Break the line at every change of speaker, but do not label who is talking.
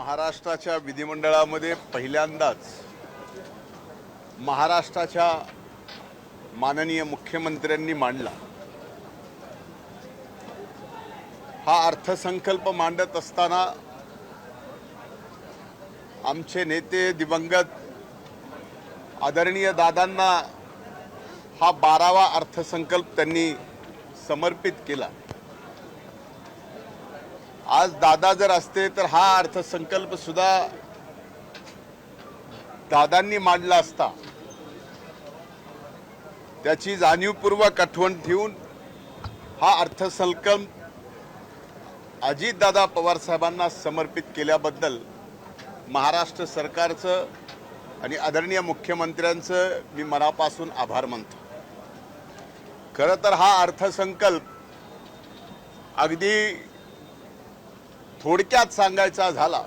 महाराष्ट्राच्या विधिमंडळामध्ये पहिल्यांदाच महाराष्ट्राच्या माननीय मुख्यमंत्र्यांनी मांडला। हा अर्थसंकल्प मांडत असताना आमचे नेते दिवंगत आदरणीय दादांना हा 12वा अर्थसंकल्प त्यांनी समर्पित केला। आज दादा जर असते तर हा अर्थसंकल्प सुद्धा दादांनी मांडला असता। त्याची जाणीवपूर्वक आठवण ठेवून हा अर्थसंकल्प अजितदादा पवार साहेबांना समर्पित केल्याबद्दल महाराष्ट्र सरकारचं आणि आदरणीय मुख्यमंत्र्यांचं मी मनापासून आभार मानतो। खरं तर हा अर्थसंकल्प अगदी थोडक्यात सांगायचा झाला